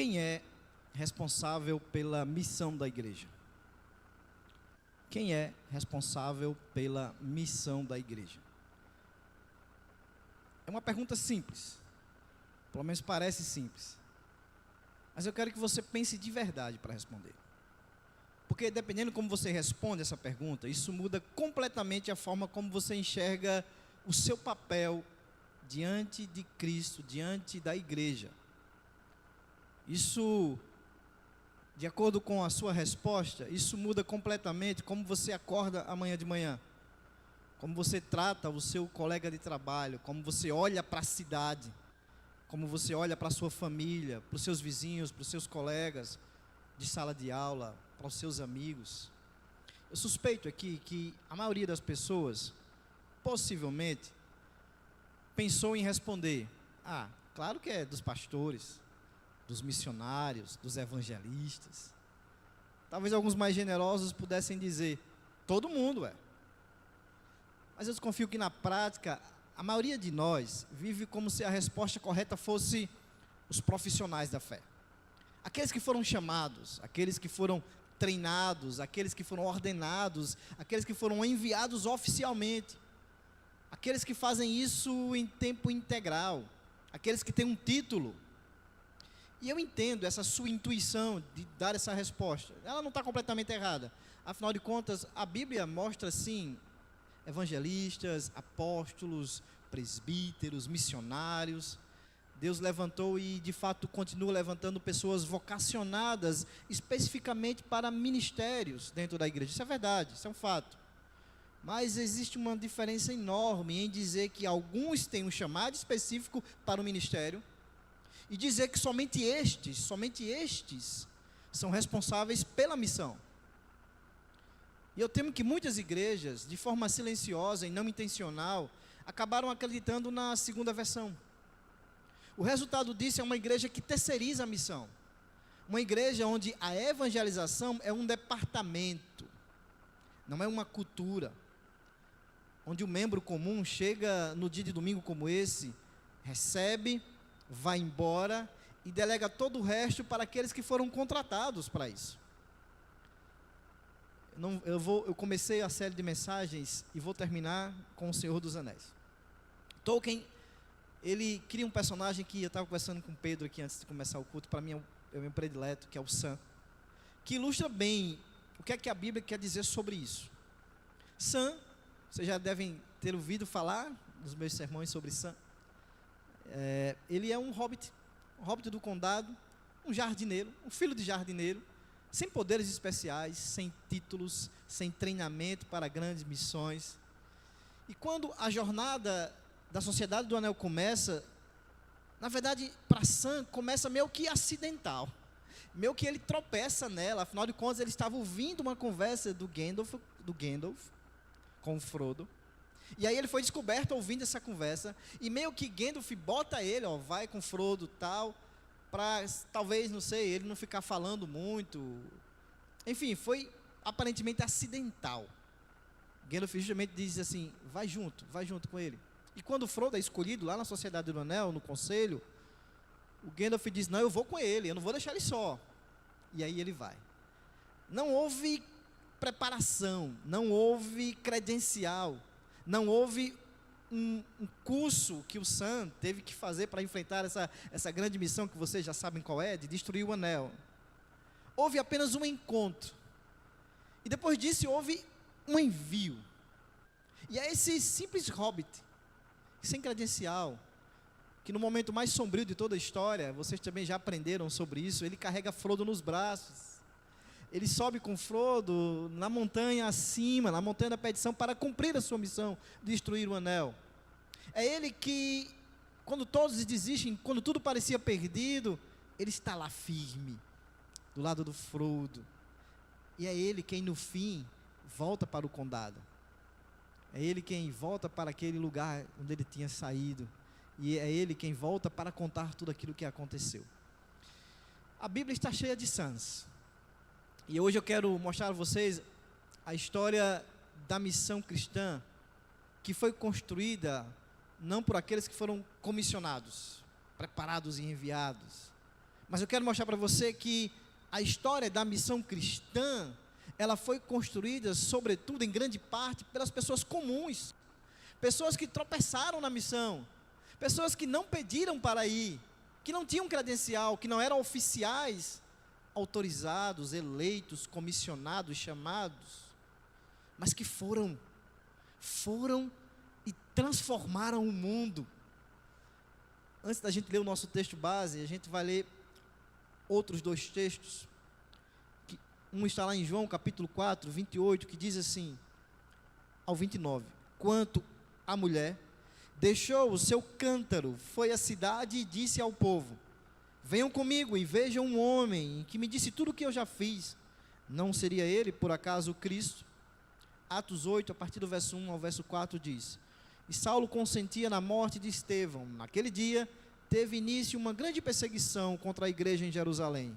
Quem é responsável pela missão da igreja? Quem é responsável pela missão da igreja? É uma pergunta simples, pelo menos parece simples, mas eu quero que você pense de verdade para responder, porque dependendo como você responde essa pergunta, isso muda completamente a forma como você enxerga o seu papel diante de Cristo, diante da igreja. Isso, de acordo com a sua resposta, isso muda completamente como você acorda amanhã de manhã, como você trata o seu colega de trabalho, como você olha para a cidade, como você olha para a sua família, para os seus vizinhos, para os seus colegas de sala de aula, para os seus amigos. Eu suspeito aqui que a maioria das pessoas, possivelmente, pensou em responder: claro que é dos pastores, dos missionários, dos evangelistas. Talvez alguns mais generosos pudessem dizer: todo mundo. Mas eu desconfio que na prática, a maioria de nós vive como se a resposta correta fosse os profissionais da fé. Aqueles que foram chamados, aqueles que foram treinados, aqueles que foram ordenados, aqueles que foram enviados oficialmente, aqueles que fazem isso em tempo integral, aqueles que têm um título. E eu entendo essa sua intuição de dar essa resposta. Ela não está completamente errada. Afinal de contas, a Bíblia mostra, sim, evangelistas, apóstolos, presbíteros, missionários. Deus levantou e, de fato, continua levantando pessoas vocacionadas especificamente para ministérios dentro da igreja. Isso é verdade, isso é um fato. Mas existe uma diferença enorme em dizer que alguns têm um chamado específico para o ministério e dizer que somente estes são responsáveis pela missão. E eu temo que muitas igrejas, de forma silenciosa e não intencional, acabaram acreditando na segunda versão. O resultado disso é uma igreja que terceiriza a missão. Uma igreja onde a evangelização é um departamento, não é uma cultura. Onde o membro comum chega no dia de domingo como esse, recebe, vai embora e delega todo o resto para aqueles que foram contratados para isso. Eu comecei a série de mensagens e vou terminar com o Senhor dos Anéis. Tolkien, ele cria um personagem que eu estava conversando com o Pedro aqui antes de começar o culto, para mim é o meu predileto, que é o Sam, que ilustra bem o que é que a Bíblia quer dizer sobre isso. Sam, vocês já devem ter ouvido falar nos meus sermões sobre Sam. Ele é um hobbit do condado, um jardineiro, um filho de jardineiro, sem poderes especiais, sem títulos, sem treinamento para grandes missões. E quando a jornada da Sociedade do Anel começa, na verdade, para Sam, começa meio que acidental. Meio que ele tropeça nela, afinal de contas, ele estava ouvindo uma conversa do Gandalf com o Frodo. E aí ele foi descoberto ouvindo essa conversa, e meio que Gandalf bota ele, vai com Frodo tal, para talvez, não sei, ele não ficar falando muito. Enfim, foi aparentemente acidental. Gandalf justamente diz assim: vai junto com ele. E quando o Frodo é escolhido lá na Sociedade do Anel, no conselho, o Gandalf diz: não, eu vou com ele, eu não vou deixar ele só. E aí ele vai. Não houve preparação, não houve credencial, não houve um curso que o Sam teve que fazer para enfrentar essa grande missão que vocês já sabem qual é, de destruir o anel. Houve apenas um encontro. E depois disso houve um envio. E é esse simples hobbit, sem credencial, que no momento mais sombrio de toda a história, vocês também já aprenderam sobre isso, ele carrega Frodo nos braços. Ele sobe com Frodo na montanha acima, na montanha da perdição, para cumprir a sua missão de destruir o anel. É ele que, quando todos desistem, quando tudo parecia perdido, ele está lá firme, do lado do Frodo. E é ele quem no fim volta para o condado. É ele quem volta para aquele lugar onde ele tinha saído. E é ele quem volta para contar tudo aquilo que aconteceu. A Bíblia está cheia de Sams. E hoje eu quero mostrar a vocês a história da missão cristã, que foi construída não por aqueles que foram comissionados, preparados e enviados, Mas eu quero mostrar para você que a história da missão cristã, ela foi construída, sobretudo, em grande parte, pelas pessoas comuns. Pessoas que tropeçaram na missão. Pessoas que não pediram para ir, que não tinham credencial, que não eram oficiais, autorizados, eleitos, comissionados, chamados, mas que foram e transformaram o mundo. Antes da gente ler o nosso texto base, a gente vai ler outros dois textos. Um está lá em João capítulo 4, 28, que diz assim, ao 29. Quanto a mulher, deixou o seu cântaro, foi à cidade e disse ao povo, venham comigo e vejam um homem que me disse tudo o que eu já fiz. Não seria ele, por acaso, o Cristo? Atos 8, a partir do verso 1 ao verso 4, diz, e Saulo consentia na morte de Estevão. Naquele dia, teve início uma grande perseguição contra a igreja em Jerusalém.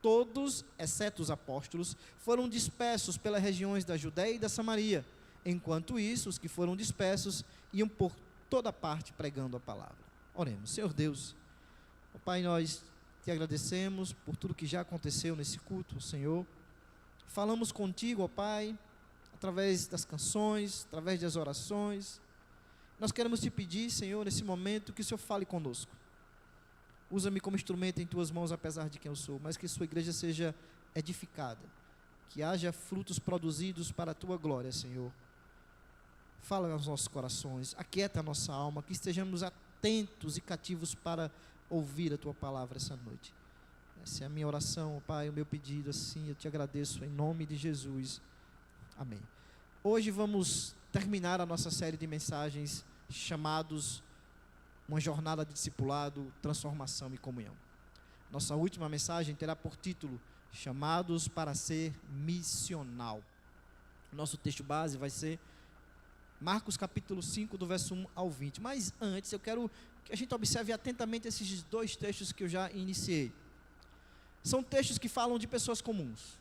Todos, exceto os apóstolos, foram dispersos pelas regiões da Judéia e da Samaria. Enquanto isso, os que foram dispersos iam por toda parte pregando a palavra. Oremos. Senhor Deus, ó Pai, nós te agradecemos por tudo que já aconteceu nesse culto, Senhor. Falamos contigo, ó Pai, através das canções, através das orações. Nós queremos te pedir, Senhor, nesse momento, que o Senhor fale conosco. Usa-me como instrumento em tuas mãos, apesar de quem eu sou, mas que sua igreja seja edificada, que haja frutos produzidos para a tua glória, Senhor. Fala aos nossos corações, aquieta a nossa alma, que estejamos atentos e cativos para ouvir a tua palavra essa noite. Essa é a minha oração, Pai, o meu pedido, assim, eu te agradeço em nome de Jesus. Amém. Hoje vamos terminar a nossa série de mensagens chamados Uma Jornada de Discipulado, Transformação e Comunhão. Nossa última mensagem terá por título Chamados para ser Missional. Nosso texto base vai ser Marcos capítulo 5, do verso 1 ao 20. Mas antes eu quero que a gente observe atentamente esses dois textos que eu já iniciei. São textos que falam de pessoas comuns.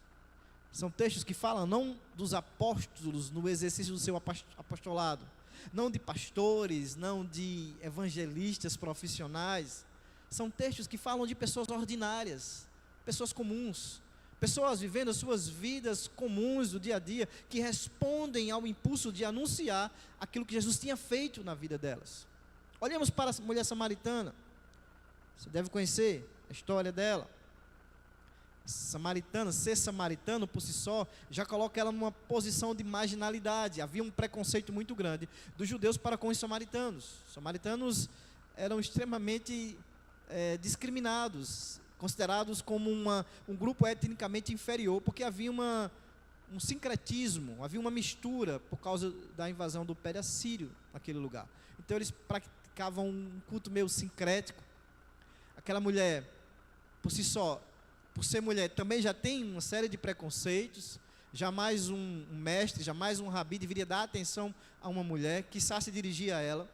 São textos que falam não dos apóstolos no exercício do seu apostolado, não de pastores, não de evangelistas profissionais. São textos que falam de pessoas ordinárias, pessoas comuns, pessoas vivendo as suas vidas comuns do dia a dia, que respondem ao impulso de anunciar aquilo que Jesus tinha feito na vida delas. Olhemos para a mulher samaritana. Você deve conhecer a história dela. Samaritana, ser samaritano por si só, já coloca ela numa posição de marginalidade. Havia um preconceito muito grande dos judeus para com os samaritanos. Os samaritanos eram extremamente discriminados, considerados como um grupo etnicamente inferior, porque havia um sincretismo, havia uma mistura por causa da invasão do Império Assírio naquele lugar. Então eles praticavam um culto meio sincrético. Aquela mulher, por si só, por ser mulher, também já tem uma série de preconceitos. Jamais um mestre, jamais um rabi deveria dar atenção a uma mulher, quiçá se dirigir a ela.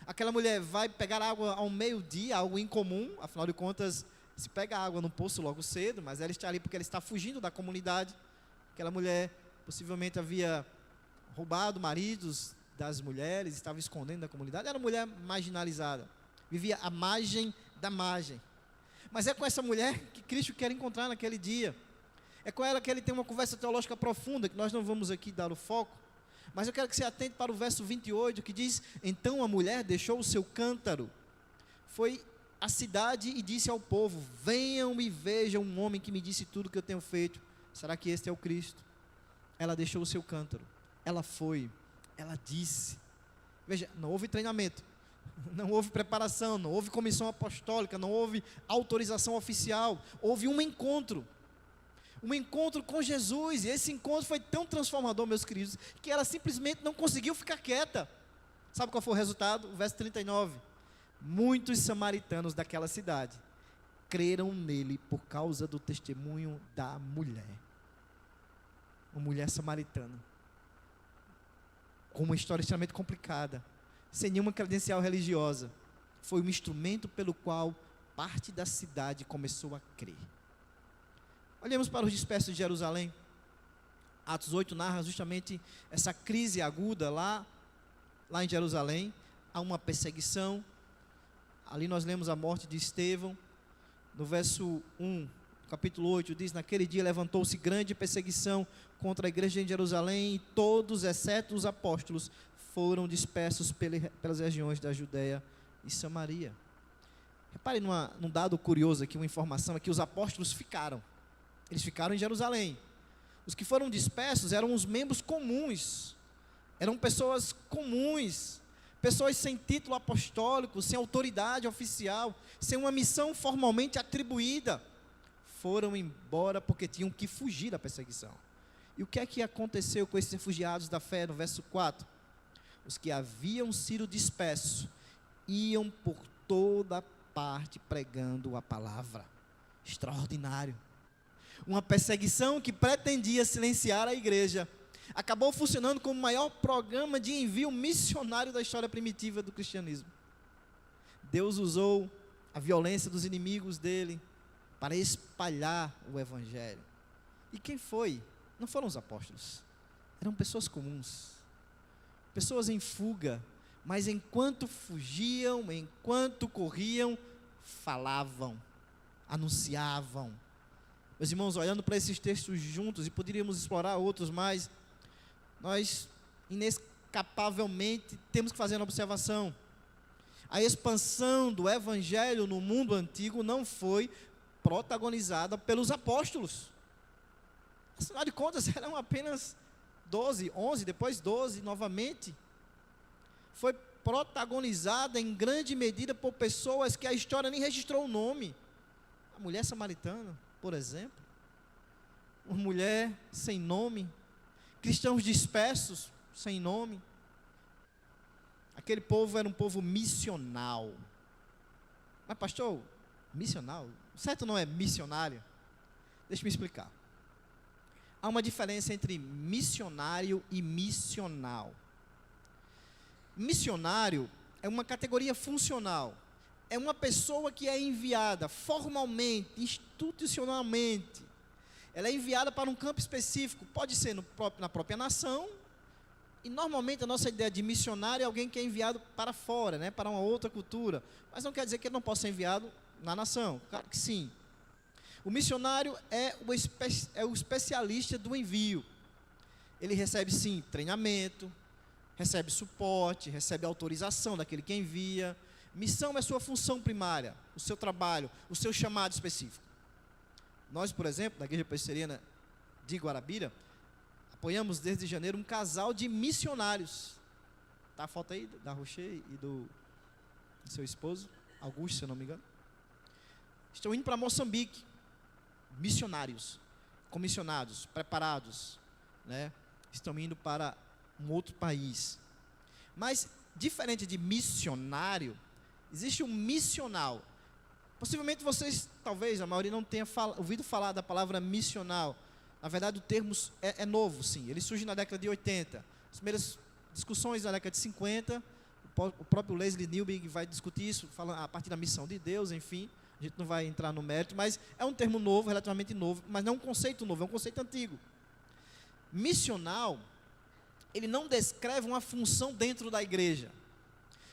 Aquela mulher vai pegar água ao meio-dia, algo incomum, afinal de contas, se pega água no poço logo cedo, mas ela está ali porque ela está fugindo da comunidade. Aquela mulher possivelmente havia roubado maridos das mulheres, estava escondendo da comunidade, era uma mulher marginalizada, vivia à margem da margem. Mas é com essa mulher que Cristo quer encontrar naquele dia. É com ela que ele tem uma conversa teológica profunda, que nós não vamos aqui dar o foco. Mas eu quero que você atente para o verso 28, que diz, então a mulher deixou o seu cântaro, foi à cidade e disse ao povo, venham e vejam um homem que me disse tudo que eu tenho feito. Será que este é o Cristo? Ela deixou o seu cântaro, ela foi, ela disse. Veja, não houve treinamento, não houve preparação, não houve comissão apostólica, não houve autorização oficial, houve um encontro com Jesus, e esse encontro foi tão transformador, meus queridos, que ela simplesmente não conseguiu ficar quieta. Sabe qual foi o resultado? O verso 39, muitos samaritanos daquela cidade creram nele por causa do testemunho da mulher. Uma mulher samaritana, com uma história extremamente complicada, sem nenhuma credencial religiosa, foi um instrumento pelo qual parte da cidade começou a crer. Olhemos para os dispersos de Jerusalém. Atos 8 narra justamente essa crise aguda lá em Jerusalém. Há uma perseguição. Ali nós lemos a morte de Estevão. No verso 1, capítulo 8, diz: naquele dia levantou-se grande perseguição contra a igreja em Jerusalém, e todos, exceto os apóstolos, foram dispersos pelas regiões da Judéia e Samaria. Repare num dado curioso aqui, uma informação, é que os apóstolos ficaram. Eles ficaram em Jerusalém. Os que foram dispersos eram os membros comuns, eram pessoas comuns, pessoas sem título apostólico, sem autoridade oficial, sem uma missão formalmente atribuída. Foram embora porque tinham que fugir da perseguição. E o que é que aconteceu com esses refugiados da fé? No verso 4, os que haviam sido dispersos iam por toda parte pregando a palavra. Extraordinário. Uma perseguição que pretendia silenciar a igreja acabou funcionando como o maior programa de envio missionário da história primitiva do cristianismo. Deus usou a violência dos inimigos dele para espalhar o evangelho. E quem foi? Não foram os apóstolos, eram pessoas comuns, pessoas em fuga, mas enquanto fugiam, enquanto corriam, falavam, anunciavam. Meus irmãos, olhando para esses textos juntos, e poderíamos explorar outros mais, nós inescapavelmente temos que fazer uma observação. A expansão do evangelho no mundo antigo não foi protagonizada pelos apóstolos. Afinal de contas, eram apenas 12, 11, depois 12 novamente. Foi protagonizada em grande medida por pessoas que a história nem registrou o nome. A mulher samaritana, por exemplo, uma mulher sem nome, cristãos dispersos, sem nome. Aquele povo era um povo missional. Mas pastor, missional? Certo não é missionário? Deixa eu me explicar. Há uma diferença entre missionário e missional. Missionário é uma categoria funcional. É uma pessoa que é enviada formalmente, institucionalmente. Ela é enviada para um campo específico, pode ser na própria nação, e normalmente a nossa ideia de missionário é alguém que é enviado para fora, né, para uma outra cultura. Mas não quer dizer que ele não possa ser enviado na nação, claro que sim. O missionário é o especialista do envio. Ele recebe sim treinamento, recebe suporte, recebe autorização daquele que envia. Missão é sua função primária, o seu trabalho, o seu chamado específico. Nós, por exemplo, na Igreja Presbiteriana de Guarabira, apoiamos desde janeiro um casal de missionários. Está a foto aí da Rocher e do seu esposo, Augusto, se eu não me engano. Estão indo para Moçambique, missionários, comissionados, preparados, né? Estão indo para um outro país. Mas, diferente de missionário, existe um missional. Possivelmente vocês, talvez, a maioria não tenha ouvido falar da palavra missional. Na verdade, o termo é novo, sim. Ele surge na década de 80. As primeiras discussões na década de 50, o próprio Leslie Newbigin vai discutir isso, falando a partir da missão de Deus, enfim. A gente não vai entrar no mérito, mas é um termo novo, relativamente novo, mas não é um conceito novo, é um conceito antigo. Missional, ele não descreve uma função dentro da igreja.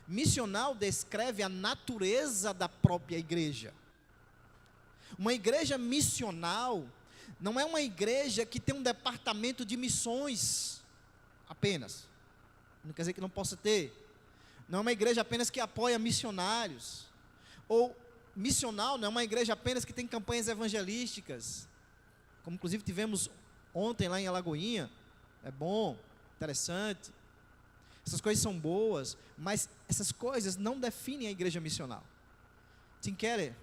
Missional descreve a natureza da própria igreja. Uma igreja missional não é uma igreja que tem um departamento de missões apenas. Não quer dizer que não possa ter. Não é uma igreja apenas que apoia missionários. Ou missional não é uma igreja apenas que tem campanhas evangelísticas. Como inclusive tivemos ontem lá em Alagoinha. É bom, interessante. Essas coisas são boas, mas essas coisas não definem a igreja missional. Tim Keller,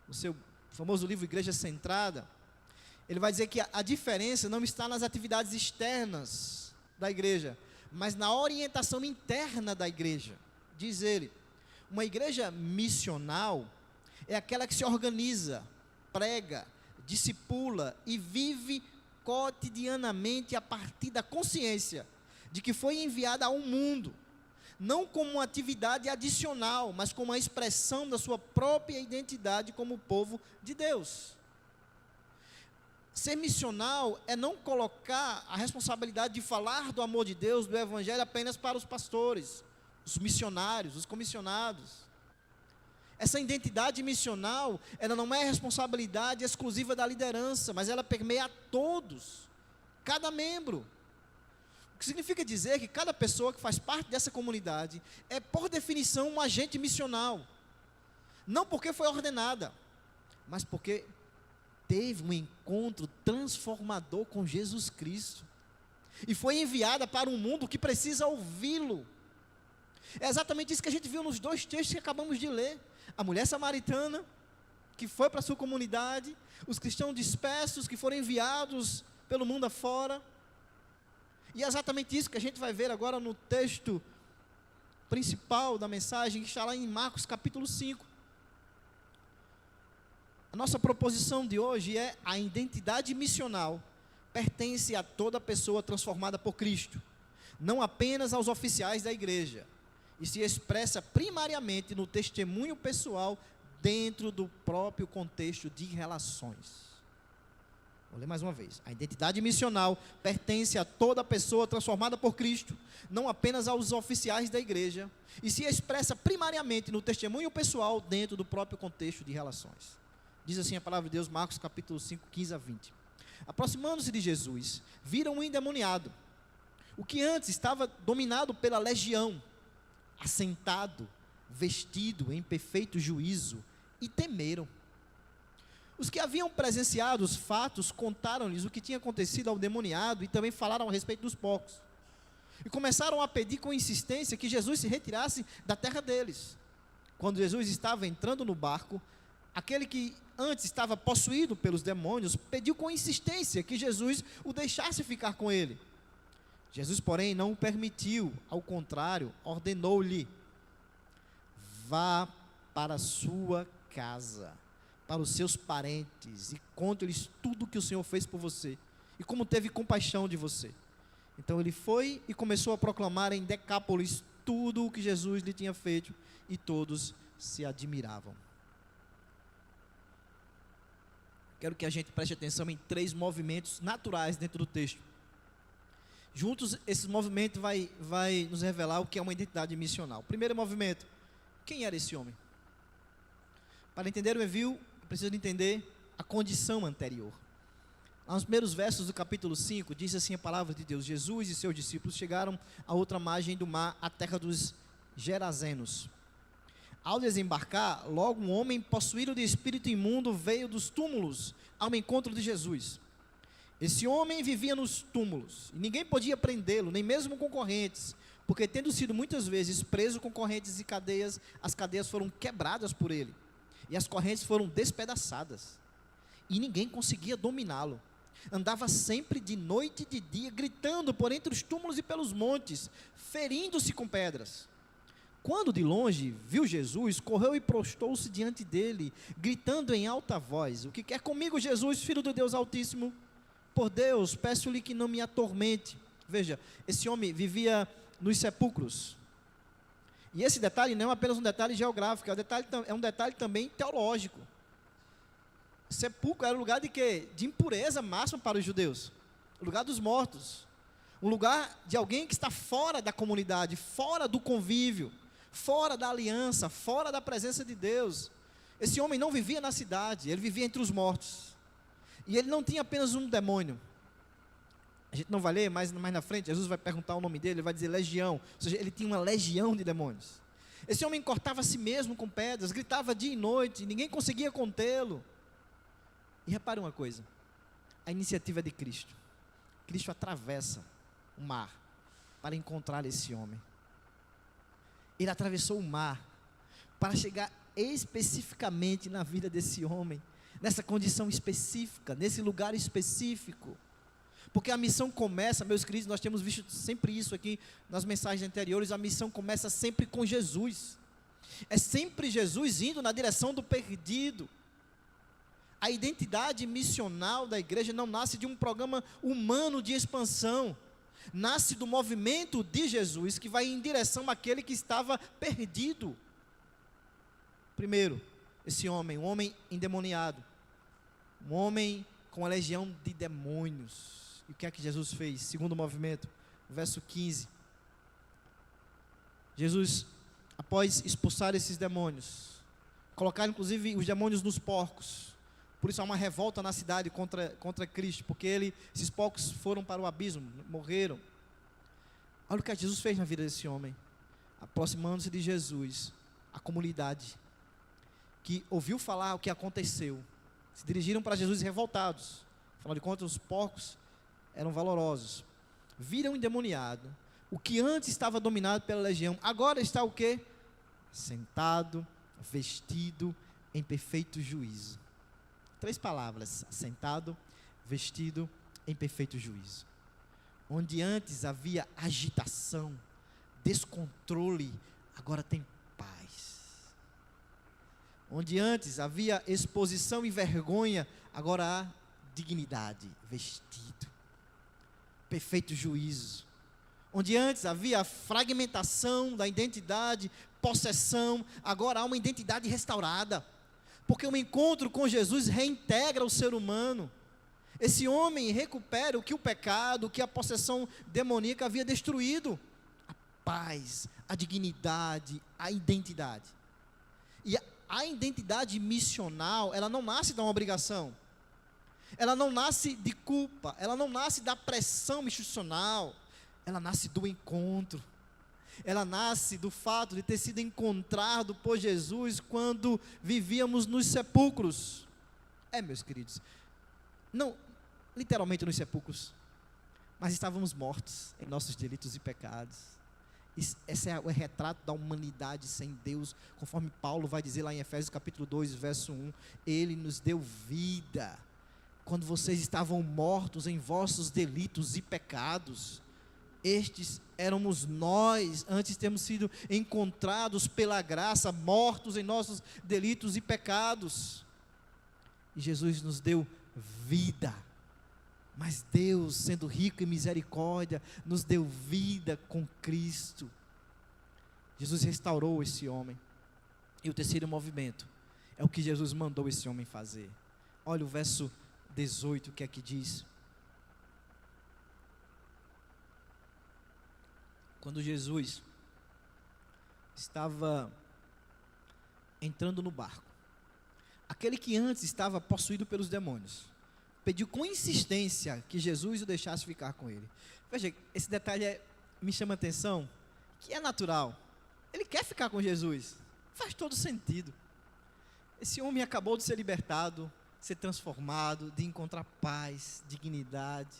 no seu famoso livro Igreja Centrada, ele vai dizer que a diferença não está nas atividades externas da igreja, mas na orientação interna da igreja. Diz ele, uma igreja missional é aquela que se organiza, prega, discipula e vive cotidianamente a partir da consciência de que foi enviada ao mundo, não como uma atividade adicional, mas como uma expressão da sua própria identidade como povo de Deus. Ser missional é não colocar a responsabilidade de falar do amor de Deus, do evangelho, apenas para os pastores, os missionários, os comissionados. Essa identidade missional, ela não é responsabilidade exclusiva da liderança, mas ela permeia a todos, cada membro. O que significa dizer que cada pessoa que faz parte dessa comunidade é, por definição, um agente missional. Não porque foi ordenada, mas porque teve um encontro transformador com Jesus Cristo. E foi enviada para um mundo que precisa ouvi-lo. É exatamente isso que a gente viu nos 2 textos que acabamos de ler. A mulher samaritana, que foi para a sua comunidade, os cristãos dispersos, que foram enviados pelo mundo afora. E é exatamente isso que a gente vai ver agora no texto principal da mensagem, que está lá em Marcos capítulo 5. A nossa proposição de hoje é: a identidade missional pertence a toda pessoa transformada por Cristo, não apenas aos oficiais da igreja, e se expressa primariamente no testemunho pessoal dentro do próprio contexto de relações. Vou ler mais uma vez. A identidade missional pertence a toda pessoa transformada por Cristo, não apenas aos oficiais da igreja, e se expressa primariamente no testemunho pessoal dentro do próprio contexto de relações. Diz assim a palavra de Deus, Marcos capítulo 5, 15 a 20. Aproximando-se de Jesus, viram um endemoniado, o que antes estava dominado pela legião, assentado, vestido em perfeito juízo, e temeram. Os que haviam presenciado os fatos contaram-lhes o que tinha acontecido ao endemoniado e também falaram a respeito dos porcos. E começaram a pedir com insistência que Jesus se retirasse da terra deles. Quando Jesus estava entrando no barco, aquele que antes estava possuído pelos demônios pediu com insistência que Jesus o deixasse ficar com ele. Jesus, porém, não o permitiu, ao contrário, ordenou-lhe: vá para a sua casa, para os seus parentes, e conte-lhes tudo o que o Senhor fez por você, e como teve compaixão de você. Então ele foi e começou a proclamar em Decápolis tudo o que Jesus lhe tinha feito, e todos se admiravam. Quero que a gente preste atenção em 3 movimentos naturais dentro do texto. Juntos, esse movimento vai nos revelar o que é uma identidade missional. Primeiro movimento: quem era esse homem? Para entender o envio, precisa entender a condição anterior. Nos primeiros versos do capítulo 5, diz assim a palavra de Deus: Jesus e seus discípulos chegaram à outra margem do mar, à terra dos Gerazenos. Ao desembarcar, logo um homem possuído de espírito imundo veio dos túmulos ao encontro de Jesus. Esse homem vivia nos túmulos, e ninguém podia prendê-lo, nem mesmo com correntes, porque tendo sido muitas vezes preso com correntes e cadeias, as cadeias foram quebradas por ele, e as correntes foram despedaçadas, e ninguém conseguia dominá-lo. Andava sempre de noite e de dia, gritando por entre os túmulos e pelos montes, ferindo-se com pedras. Quando de longe viu Jesus, correu e prostou-se diante dele, gritando em alta voz: o que quer comigo, Jesus, filho do Deus Altíssimo? Por Deus, peço-lhe que não me atormente. Veja, esse homem vivia nos sepulcros. E esse detalhe não é apenas um detalhe geográfico, é um detalhe também teológico. Sepulcro era um lugar de quê? De impureza máxima para os judeus. O lugar dos mortos. Um lugar de alguém que está fora da comunidade, fora do convívio, fora da aliança, fora da presença de Deus. Esse homem não vivia na cidade, ele vivia entre os mortos. E ele não tinha apenas um demônio. A gente não vai ler, mas mais na frente, Jesus vai perguntar o nome dele, ele vai dizer legião. Ou seja, ele tinha uma legião de demônios. Esse homem cortava a si mesmo com pedras, gritava dia e noite, ninguém conseguia contê-lo. E repare uma coisa, a iniciativa é de Cristo. Cristo atravessa o mar para encontrar esse homem. Ele atravessou o mar para chegar especificamente na vida desse homem, nessa condição específica, nesse lugar específico. Porque a missão começa, meus queridos, nós temos visto sempre isso aqui nas mensagens anteriores, a missão começa sempre com Jesus. É sempre Jesus indo na direção do perdido. A identidade missional da igreja não nasce de um programa humano de expansão, nasce do movimento de Jesus, que vai em direção àquele que estava perdido. Primeiro, esse homem, um homem endemoniado, um homem com a legião de demônios. E o que é que Jesus fez? Segundo movimento, verso 15. Jesus, após expulsar esses demônios, colocaram inclusive os demônios nos porcos. Por isso há uma revolta na cidade contra Cristo, porque esses porcos foram para o abismo, morreram. Olha o que Jesus fez na vida desse homem. Aproximando-se de Jesus, a comunidade que ouviu falar o que aconteceu, se dirigiram para Jesus revoltados. Afinal de contas, os porcos eram valorosos. Viram o endemoniado, o que antes estava dominado pela legião, agora está o quê? Sentado, vestido em perfeito juízo. 3 palavras: sentado, vestido em perfeito juízo. Onde antes havia agitação, descontrole, agora tem paz. Onde antes havia exposição e vergonha, agora há dignidade, vestido, perfeito juízo. Onde antes havia fragmentação da identidade, possessão, agora há uma identidade restaurada. Porque o encontro com Jesus reintegra o ser humano. Esse homem recupera o que o pecado, o que a possessão demoníaca havia destruído. A paz, a dignidade, a identidade. E a identidade missional, ela não nasce de uma obrigação. Ela não nasce de culpa, ela não nasce da pressão institucional. Ela nasce do encontro. Ela nasce do fato de ter sido encontrado por Jesus quando vivíamos nos sepulcros. Meus queridos, não literalmente nos sepulcros, mas estávamos mortos em nossos delitos e pecados. Esse é o retrato da humanidade sem Deus, conforme Paulo vai dizer lá em Efésios capítulo 2, verso 1, Ele nos deu vida, quando vocês estavam mortos em vossos delitos e pecados. Estes éramos nós, antes de termos sido encontrados pela graça, mortos em nossos delitos e pecados. E Jesus nos deu vida. Mas Deus, sendo rico em misericórdia, nos deu vida com Cristo. Jesus restaurou esse homem. E o terceiro movimento é o que Jesus mandou esse homem fazer. Olha o verso 18, o que é que diz? Quando Jesus estava entrando no barco, aquele que antes estava possuído pelos demônios, pediu com insistência que Jesus o deixasse ficar com ele. Veja, esse detalhe me chama a atenção, que é natural. Ele quer ficar com Jesus, faz todo sentido. Esse homem acabou de ser libertado, ser transformado, de encontrar paz, dignidade,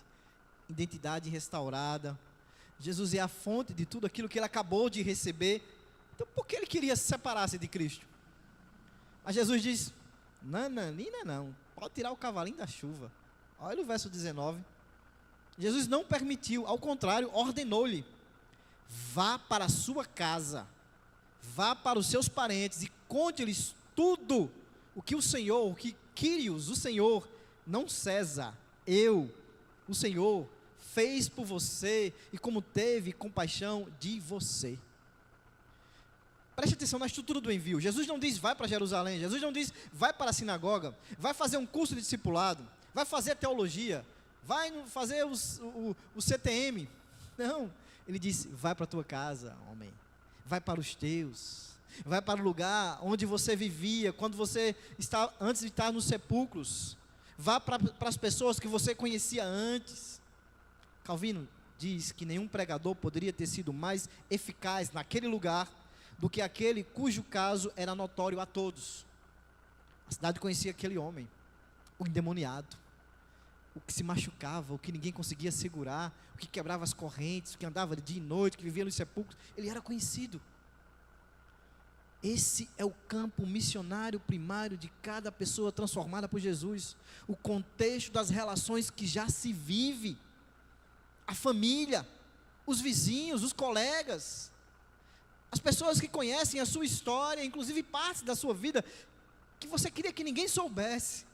identidade restaurada. Jesus é a fonte de tudo aquilo que ele acabou de receber. Então, por que ele queria se separar-se de Cristo? Mas Jesus diz: não, pode tirar o cavalinho da chuva. Olha o verso 19. Jesus não permitiu, ao contrário, ordenou-lhe: vá para a sua casa, vá para os seus parentes e conte-lhes tudo o que o Senhor, o que Quírios, o Senhor, não César, o Senhor, fez por você e como teve compaixão de você. Preste atenção na estrutura do envio. Jesus não diz vai para Jerusalém, Jesus não diz vai para a sinagoga, vai fazer um curso de discipulado, vai fazer teologia, vai fazer o CTM. Não, ele disse vai para a tua casa, homem, vai para os teus, vai para o lugar onde você vivia, quando você está, antes de estar nos sepulcros, vá para as pessoas que você conhecia antes. Calvino diz que nenhum pregador poderia ter sido mais eficaz naquele lugar do que aquele cujo caso era notório a todos. A cidade conhecia aquele homem, o endemoniado, o que se machucava, o que ninguém conseguia segurar, o que quebrava as correntes, o que andava de dia e noite, que vivia nos sepulcros, ele era conhecido. Esse é o campo missionário primário de cada pessoa transformada por Jesus, o contexto das relações que já se vive, a família, os vizinhos, os colegas, as pessoas que conhecem a sua história, inclusive partes da sua vida, que você queria que ninguém soubesse.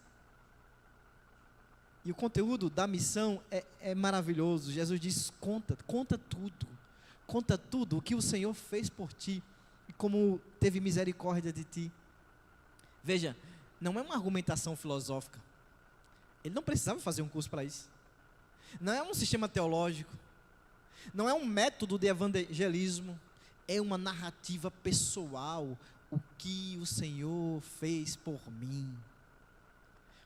E o conteúdo da missão é maravilhoso. Jesus diz, conta tudo o que o Senhor fez por ti, e como teve misericórdia de ti. Veja, não é uma argumentação filosófica, ele não precisava fazer um curso para isso. Não é um sistema teológico, não é um método de evangelismo, é uma narrativa pessoal, o que o Senhor fez por mim,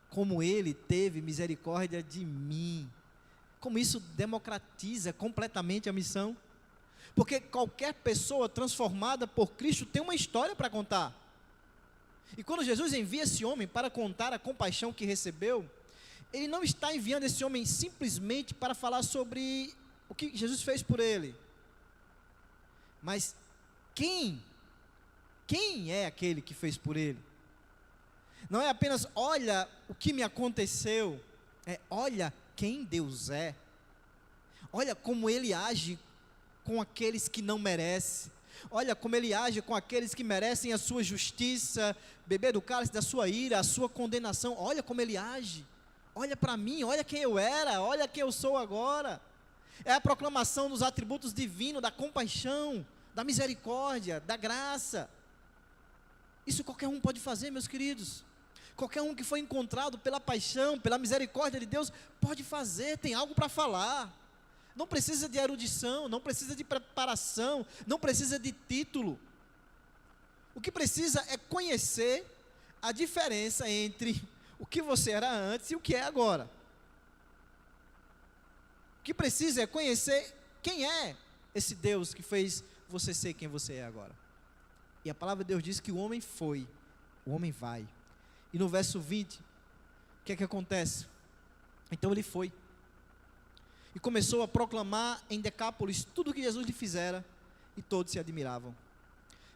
como Ele teve misericórdia de mim, como isso democratiza completamente a missão, porque qualquer pessoa transformada por Cristo tem uma história para contar. E quando Jesus envia esse homem para contar a compaixão que recebeu, Ele não está enviando esse homem simplesmente para falar sobre o que Jesus fez por ele, mas quem é aquele que fez por ele? Não é apenas olha o que me aconteceu, é olha quem Deus é, olha como Ele age com aqueles que não merecem, olha como Ele age com aqueles que merecem a sua justiça, beber do cálice da sua ira, a sua condenação. Olha como Ele age, olha para mim, olha quem eu era, olha quem eu sou agora. É a proclamação dos atributos divinos, da compaixão, da misericórdia, da graça. Isso qualquer um pode fazer, meus queridos. Qualquer um que foi encontrado pela paixão, pela misericórdia de Deus, pode fazer, tem algo para falar. Não precisa de erudição, não precisa de preparação, não precisa de título. O que precisa é conhecer a diferença entre o que você era antes e o que é agora. O que precisa é conhecer quem é esse Deus que fez você ser quem você é agora. E a palavra de Deus diz que o homem foi, o homem vai. E no verso 20, o que é que acontece? Então ele foi e começou a proclamar em Decápolis tudo o que Jesus lhe fizera, e todos se admiravam.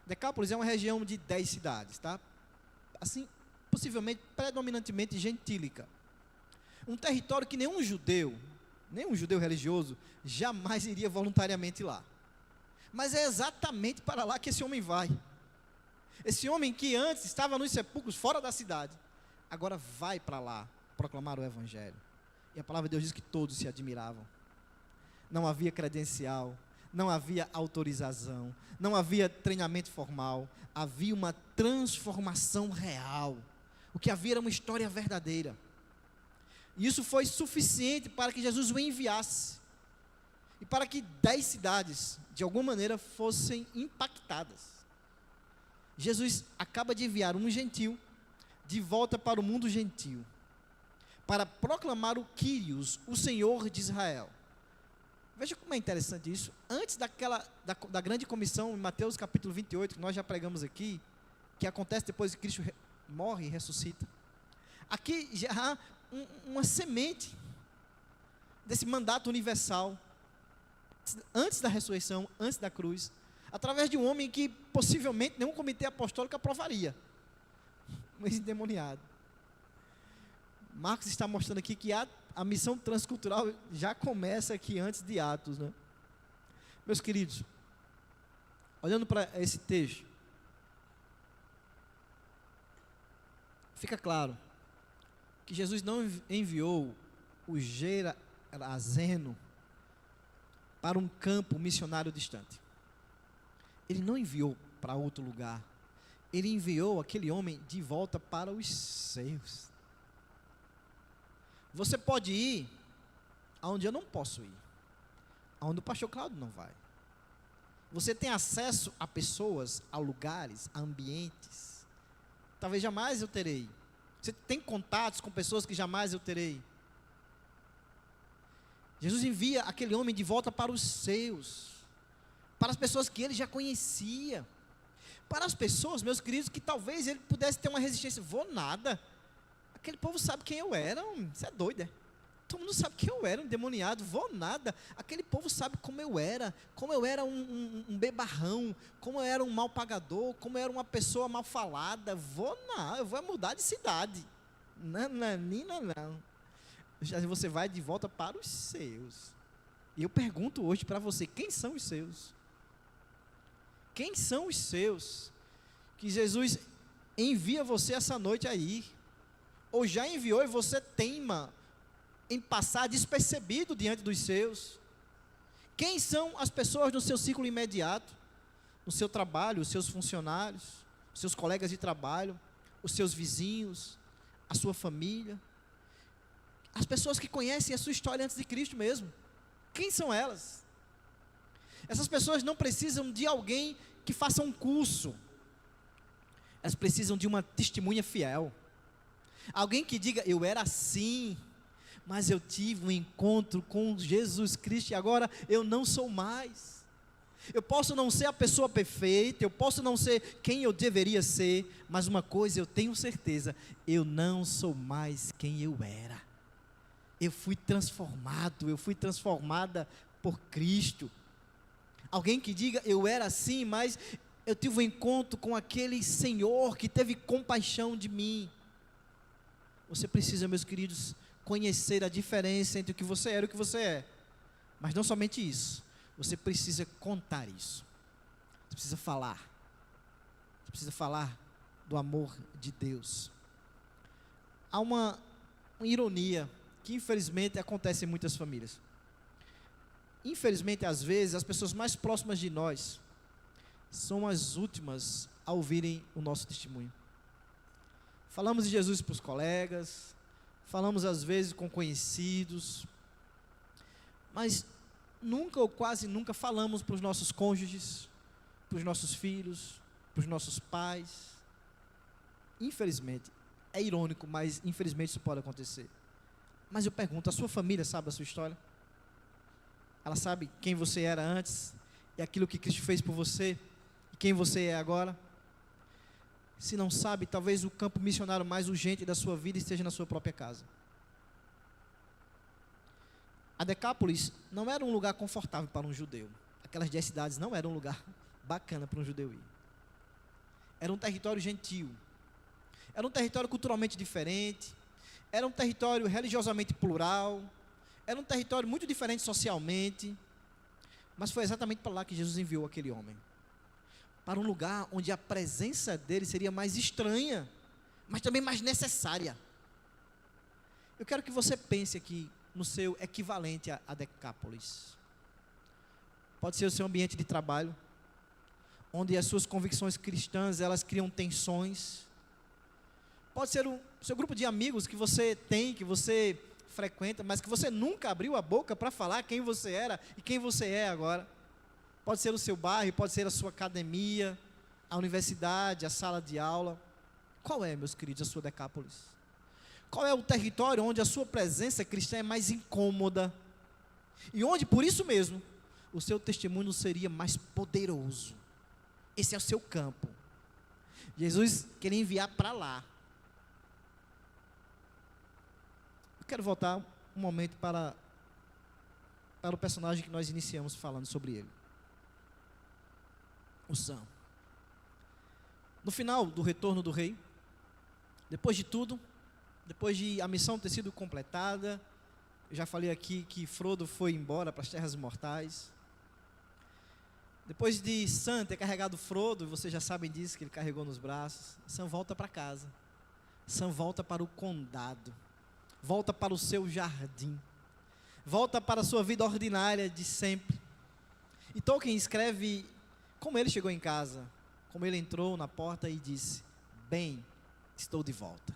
Decápolis é uma região de 10 cidades, tá? Assim, possivelmente, predominantemente gentílica. Um território que nenhum judeu religioso, jamais iria voluntariamente lá. Mas é exatamente para lá que esse homem vai. Esse homem que antes estava nos sepulcros, fora da cidade, agora vai para lá proclamar o Evangelho. E a palavra de Deus diz que todos se admiravam. Não havia credencial, não havia autorização, não havia treinamento formal, havia uma transformação real. O que havia era uma história verdadeira. E isso foi suficiente para que Jesus o enviasse. E para que 10 cidades, de alguma maneira, fossem impactadas. Jesus acaba de enviar um gentil de volta para o mundo gentil, para proclamar o Quírios, o Senhor de Israel. Veja como é interessante isso. Antes da grande comissão, em Mateus capítulo 28, que nós já pregamos aqui, que acontece depois que Cristo morre e ressuscita. Aqui já há uma semente desse mandato universal, antes da ressurreição, antes da cruz, através de um homem que possivelmente nenhum comitê apostólico aprovaria, mas endemoniado. Marcos está mostrando aqui que a missão transcultural já começa aqui antes de Atos, né? Meus queridos, olhando para esse texto, fica claro que Jesus não enviou o Gerazeno para um campo missionário distante. Ele não enviou para outro lugar. Ele enviou aquele homem de volta para os seus. Você pode ir aonde eu não posso ir, aonde o pastor Cláudio não vai. Você tem acesso a pessoas, a lugares, a ambientes. Talvez jamais eu terei. Você tem contatos com pessoas que jamais eu terei. Jesus envia aquele homem de volta para os seus, para as pessoas que ele já conhecia, para as pessoas, meus queridos, que talvez ele pudesse ter uma resistência. Vou nada, aquele povo sabe quem eu era, você é doido, é? Todo mundo sabe quem eu era, um endemoniado, vou nada, aquele povo sabe como eu era um bebarrão, como eu era um mal pagador, como eu era uma pessoa mal falada, vou não, eu vou mudar de cidade, não. Você vai de volta para os seus. E eu pergunto hoje para você, quem são os seus? Quem são os seus que Jesus envia você essa noite aí? Ou já enviou e você teima em passar despercebido diante dos seus? Quem são as pessoas no seu círculo imediato? No seu trabalho, os seus funcionários, os seus colegas de trabalho, os seus vizinhos, a sua família? As pessoas que conhecem a sua história antes de Cristo mesmo. Quem são elas? Essas pessoas não precisam de alguém que faça um curso Elas precisam de uma testemunha fiel. Alguém que diga: eu era assim, mas eu tive um encontro com Jesus Cristo e agora eu não sou mais. Eu posso não ser a pessoa perfeita, eu posso não ser quem eu deveria ser, mas uma coisa eu tenho certeza: eu não sou mais quem eu era. Eu fui transformado, eu fui transformada por Cristo. Alguém que diga: eu era assim, mas eu tive um encontro com aquele Senhor que teve compaixão de mim. Você precisa, meus queridos, conhecer a diferença entre o que você era e o que você é. Mas não somente isso, você precisa contar isso. Você precisa falar. Você precisa falar do amor de Deus. Há uma ironia que infelizmente acontece em muitas famílias. Infelizmente, às vezes, as pessoas mais próximas de nós são as últimas a ouvirem o nosso testemunho. Falamos de Jesus para os colegas, falamos às vezes com conhecidos, mas nunca ou quase nunca falamos para os nossos cônjuges, para os nossos filhos, para os nossos pais. Infelizmente, é irônico, mas infelizmente isso pode acontecer. Mas eu pergunto: a sua família sabe a sua história? Ela sabe quem você era antes e aquilo que Cristo fez por você e quem você é agora? Se não sabe, talvez o campo missionário mais urgente da sua vida esteja na sua própria casa. A Decápolis não era um lugar confortável para um judeu. Aquelas 10 cidades não eram um lugar bacana para um judeu ir. Era um território gentil. Era um território culturalmente diferente. Era um território religiosamente plural. Era um território muito diferente socialmente. Mas foi exatamente para lá que Jesus enviou aquele homem. Para um lugar onde a presença dele seria mais estranha, mas também mais necessária. Eu quero que você pense aqui no seu equivalente a Decápolis. Pode ser o seu ambiente de trabalho, onde as suas convicções cristãs, elas criam tensões. Pode ser o seu grupo de amigos que você tem, que você frequenta, mas que você nunca abriu a boca para falar quem você era e quem você é agora. Pode ser o seu bairro, pode ser a sua academia, a universidade, a sala de aula. Qual é, meus queridos, a sua Decápolis? Qual é o território onde a sua presença cristã é mais incômoda? E onde, por isso mesmo, o seu testemunho seria mais poderoso? Esse é o seu campo. Jesus queria enviar para lá. Eu quero voltar um momento para o personagem que nós iniciamos falando sobre ele. O Sam. No final do retorno do rei, depois de tudo, depois de a missão ter sido completada, eu já falei aqui que Frodo foi embora para as terras mortais. Depois de Sam ter carregado Frodo, vocês já sabem disso, que ele carregou nos braços, Sam volta para casa. Sam volta para o condado. Volta para o seu jardim. Volta para a sua vida ordinária de sempre. E Tolkien escreve como ele chegou em casa, como ele entrou na porta e disse: bem, estou de volta.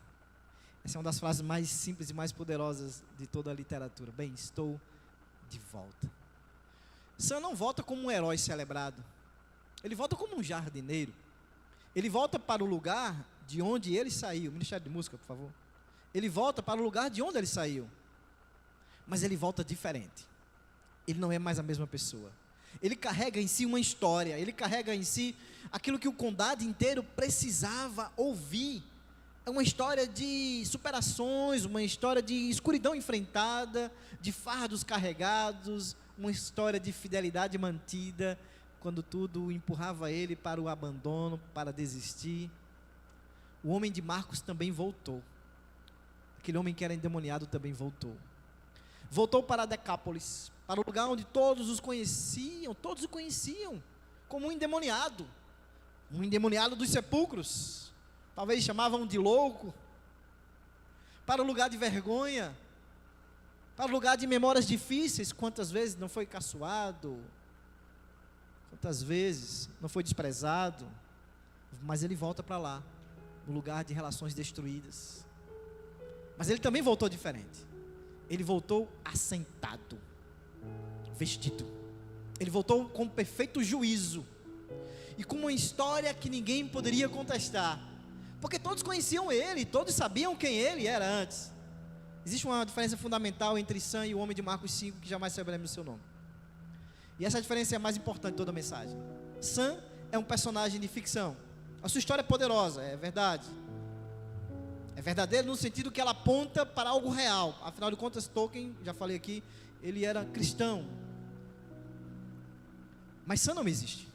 Essa é uma das frases mais simples e mais poderosas de toda a literatura. Bem, estou de volta. Sam não volta como um herói celebrado. Ele volta como um jardineiro. Ele volta para o lugar de onde ele saiu. Ministério de Música, por favor. Ele volta para o lugar de onde ele saiu. Mas ele volta diferente. Ele não é mais a mesma pessoa. Ele carrega em si uma história. Ele carrega em si aquilo que o condado inteiro precisava ouvir. É uma história de superações, uma história de escuridão enfrentada, de fardos carregados, uma história de fidelidade mantida, quando tudo empurrava ele para o abandono, para desistir. O homem de Marcos também voltou. Aquele homem que era endemoniado também voltou. Voltou para Decápolis, para o lugar onde todos o conheciam como um endemoniado dos sepulcros. Talvez chamavam de louco. Para o lugar de vergonha, para o lugar de memórias difíceis. Quantas vezes não foi caçoado, quantas vezes não foi desprezado, mas ele volta para lá, no lugar de relações destruídas. Mas ele também voltou diferente. Ele voltou assentado, vestido. Ele voltou com perfeito juízo e com uma história que ninguém poderia contestar. Porque todos conheciam ele, todos sabiam quem ele era antes. Existe uma diferença fundamental entre Sam e o homem de Marcos 5, que jamais saberemos o seu nome. E essa diferença é a mais importante de toda a mensagem. Sam é um personagem de ficção. A sua história é poderosa, é verdade. É verdadeiro no sentido que ela aponta para algo real. Afinal de contas, Tolkien, já falei aqui, ele era cristão. Mas Sam não existe.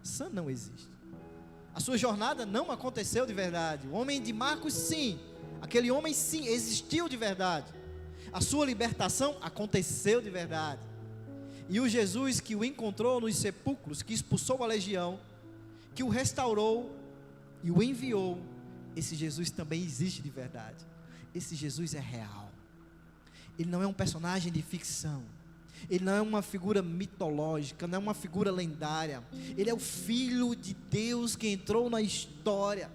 Sam não existe. A sua jornada não aconteceu de verdade. O homem de Marcos, sim. Aquele homem, sim, existiu de verdade. A sua libertação aconteceu de verdade. E o Jesus que o encontrou nos sepulcros, que expulsou a legião, que o restaurou e o enviou, esse Jesus também existe de verdade. Esse Jesus é real. Ele não é um personagem de ficção. Ele não é uma figura mitológica, não é uma figura lendária. Ele é o Filho de Deus que entrou na história,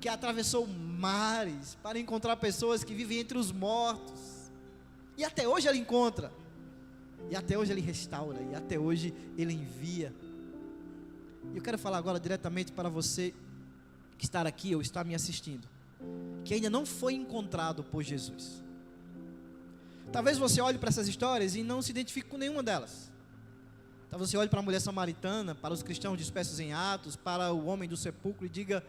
que atravessou mares para encontrar pessoas que vivem entre os mortos. E até hoje ele encontra. E até hoje ele restaura. E até hoje ele envia. E eu quero falar agora diretamente para você que está aqui ou está me assistindo, que ainda não foi encontrado por Jesus. Talvez você olhe para essas histórias e não se identifique com nenhuma delas. Talvez você olhe para a mulher samaritana, para os cristãos dispersos em Atos, para o homem do sepulcro e diga,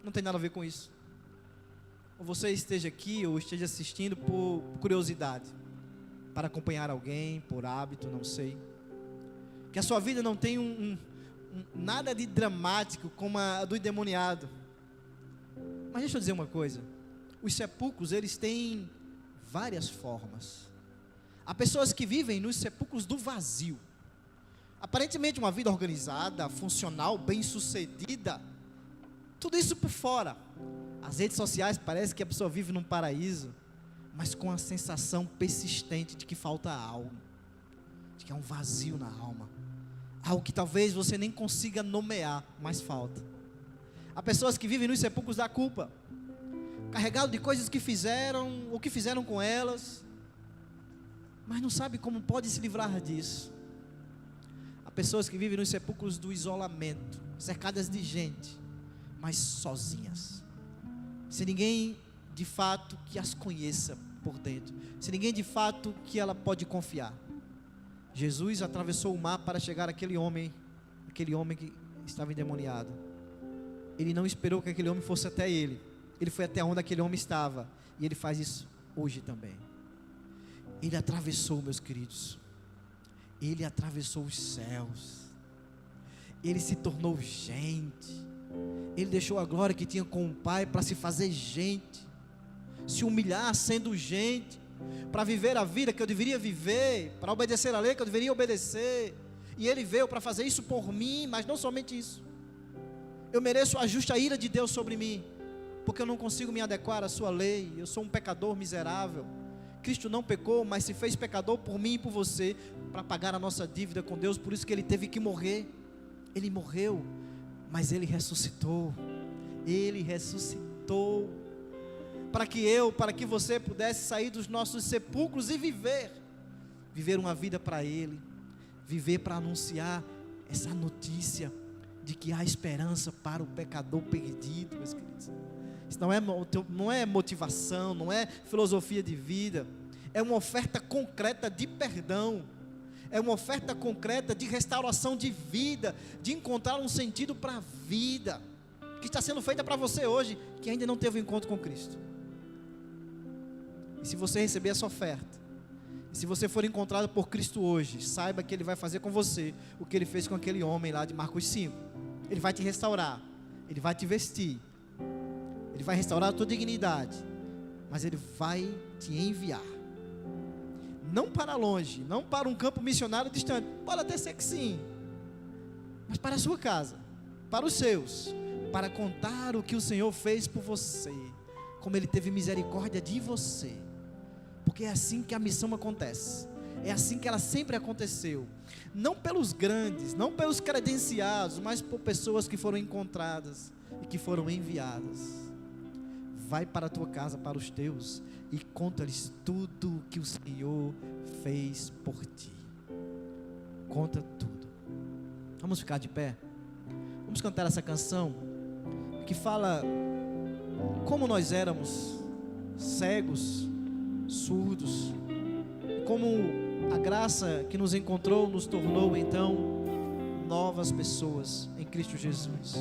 não tem nada a ver com isso. Ou você esteja aqui ou esteja assistindo por curiosidade, para acompanhar alguém, por hábito, não sei. Que a sua vida não tem nada de dramático como a do endemoniado. Mas deixa eu dizer uma coisa. Os sepulcros, eles têm várias formas. Há pessoas que vivem nos sepulcros do vazio. Aparentemente uma vida organizada, funcional, bem-sucedida. Tudo isso por fora. As redes sociais parece que a pessoa vive num paraíso, mas com a sensação persistente de que falta algo, de que há um vazio na alma, algo que talvez você nem consiga nomear, mas falta. Há pessoas que vivem nos sepulcros da culpa, carregado de coisas que fizeram, ou que fizeram com elas, mas não sabe como pode se livrar disso. Há pessoas que vivem nos sepulcros do isolamento, cercadas de gente, mas sozinhas, sem ninguém de fato que as conheça por dentro, sem ninguém de fato que ela pode confiar. Jesus atravessou o mar para chegar àquele homem que estava endemoniado. Ele não esperou que aquele homem fosse até ele. Ele foi até onde aquele homem estava. E ele faz isso hoje também. Ele atravessou, meus queridos. Ele atravessou os céus. Ele se tornou gente. Ele deixou a glória que tinha com o Pai para se fazer gente. Se humilhar sendo gente. Para viver a vida que eu deveria viver. Para obedecer a lei que eu deveria obedecer. E Ele veio para fazer isso por mim. Mas não somente isso. Eu mereço a justa ira de Deus sobre mim, porque eu não consigo me adequar à sua lei. Eu sou um pecador miserável. Cristo não pecou, mas se fez pecador por mim e por você, para pagar a nossa dívida com Deus. Por isso que Ele teve que morrer. Ele morreu, mas Ele ressuscitou. Ele ressuscitou, para que você pudesse sair dos nossos sepulcros e viver uma vida para Ele, viver para anunciar essa notícia de que há esperança para o pecador perdido, meus queridos. Isso não é motivação, não é filosofia de vida, é uma oferta concreta de perdão, é uma oferta concreta de restauração de vida, de encontrar um sentido para a vida, que está sendo feita para você hoje, que ainda não teve um encontro com Cristo. E se você receber essa oferta, se você for encontrado por Cristo hoje, saiba que Ele vai fazer com você o que Ele fez com aquele homem lá de Marcos 5. Ele vai te restaurar, Ele vai te vestir, Ele vai restaurar a tua dignidade, mas Ele vai te enviar, não para longe, não para um campo missionário distante, pode até ser que sim, mas para a sua casa, para os seus, para contar o que o Senhor fez por você, como Ele teve misericórdia de você, porque é assim que a missão acontece. É assim que ela sempre aconteceu. Não pelos grandes, não pelos credenciados, mas por pessoas que foram encontradas e que foram enviadas. Vai para a tua casa, para os teus, e conta-lhes tudo o que o Senhor fez por ti. Conta tudo. Vamos ficar de pé? Vamos cantar essa canção. que fala como nós éramos cegos, surdos, como a graça que nos encontrou nos tornou então novas pessoas em Cristo Jesus.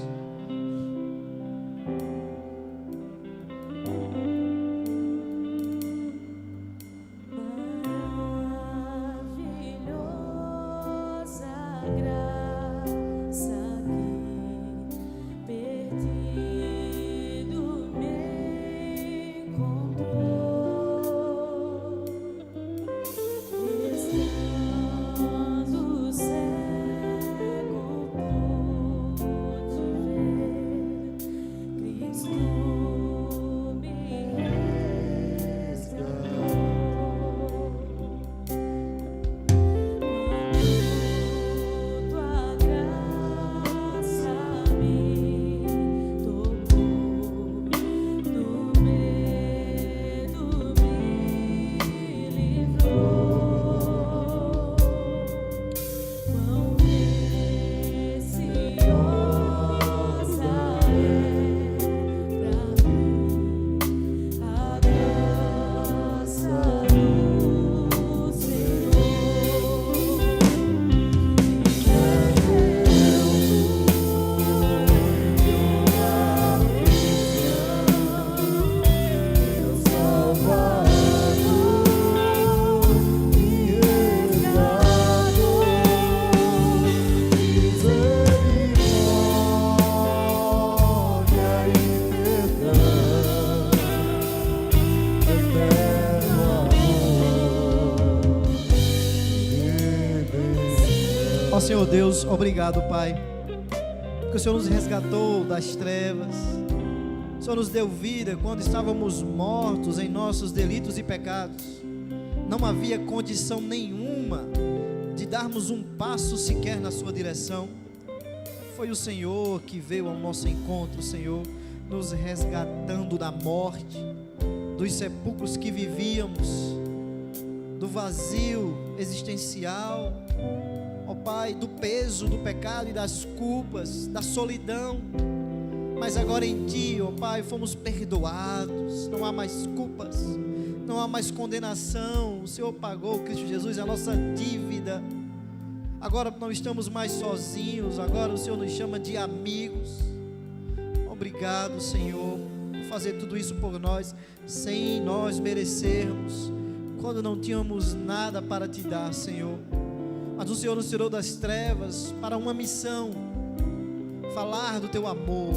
Ó Senhor Deus, obrigado, Pai, porque o Senhor nos resgatou das trevas, o Senhor nos deu vida quando estávamos mortos em nossos delitos e pecados. Não havia condição nenhuma de darmos um passo sequer na sua direção. Foi o Senhor que veio ao nosso encontro, Senhor, nos resgatando da morte, dos sepulcros que vivíamos, do vazio existencial, ó Pai, do peso do pecado e das culpas, da solidão. Mas agora em Ti, ó Pai, fomos perdoados, não há mais culpas, não há mais condenação. O Senhor pagou, Cristo Jesus, a nossa dívida. Agora não estamos mais sozinhos, agora o Senhor nos chama de amigos. Obrigado, Senhor, por fazer tudo isso por nós, sem nós merecermos, quando não tínhamos nada para Te dar, Senhor. Mas o Senhor nos tirou das trevas para uma missão: falar do Teu amor,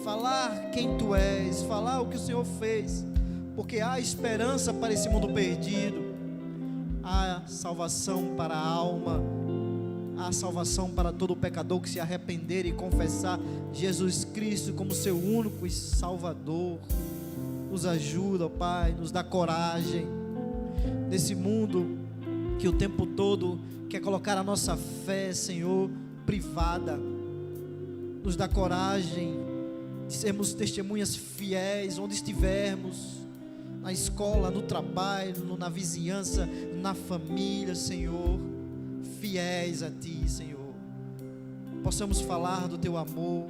falar quem Tu és, falar o que o Senhor fez, porque há esperança para esse mundo perdido, há salvação para a alma, há salvação para todo pecador que se arrepender e confessar Jesus Cristo como seu único Salvador. Nos ajuda, ó Pai, nos dá coragem nesse mundo que o tempo todo quer colocar a nossa fé, Senhor, privada. Nos dá coragem de sermos testemunhas fiéis onde estivermos, na escola, no trabalho, na vizinhança, na família, Senhor, fiéis a Ti, Senhor. Possamos falar do Teu amor,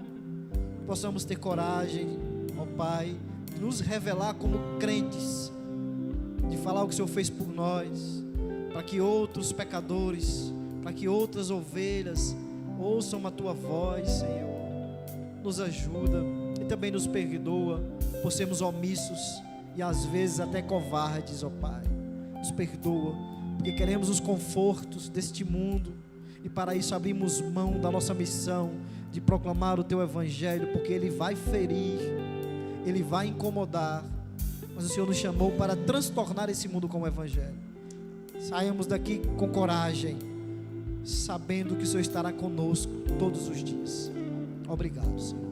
possamos ter coragem, ó Pai, de nos revelar como crentes, de falar o que o Senhor fez por nós, para que outros pecadores, para que outras ovelhas ouçam a Tua voz, Senhor. Nos ajuda e também nos perdoa por sermos omissos e às vezes até covardes, ó Pai. Nos perdoa, porque queremos os confortos deste mundo e para isso abrimos mão da nossa missão de proclamar o Teu Evangelho, porque ele vai ferir, ele vai incomodar, mas o Senhor nos chamou para transtornar esse mundo com o Evangelho. Saiamos daqui com coragem, sabendo que o Senhor estará conosco todos os dias. Obrigado, Senhor.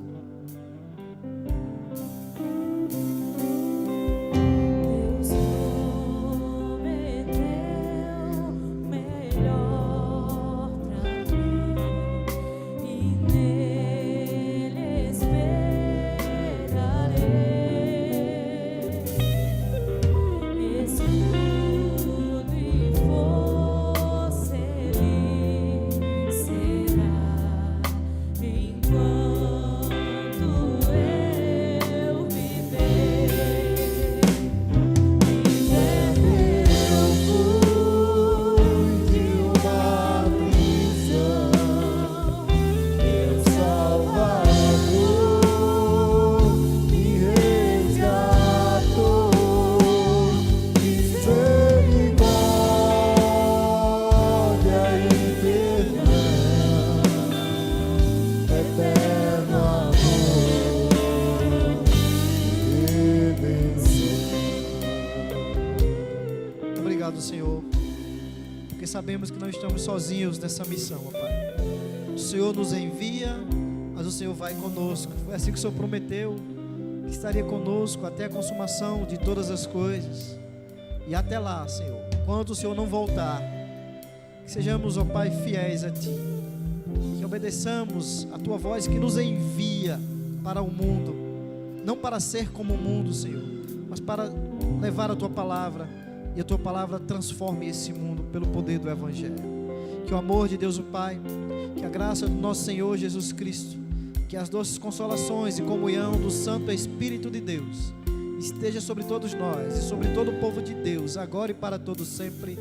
Enquanto obrigado, Senhor, porque sabemos que não estamos sozinhos nessa missão, ó Pai. O Senhor nos envia, mas o Senhor vai conosco. Foi assim que o Senhor prometeu, que estaria conosco até a consumação de todas as coisas. E até lá, Senhor, quando o Senhor não voltar, que sejamos, ó Pai, fiéis a Ti, que obedeçamos a Tua voz que nos envia para o mundo, não para ser como o mundo, Senhor, mas para levar a Tua palavra, e a Tua palavra transforme esse mundo pelo poder do Evangelho. Que o amor de Deus o Pai, que a graça do nosso Senhor Jesus Cristo, que as doces consolações e comunhão do Santo Espírito de Deus esteja sobre todos nós e sobre todo o povo de Deus, agora e para todo sempre.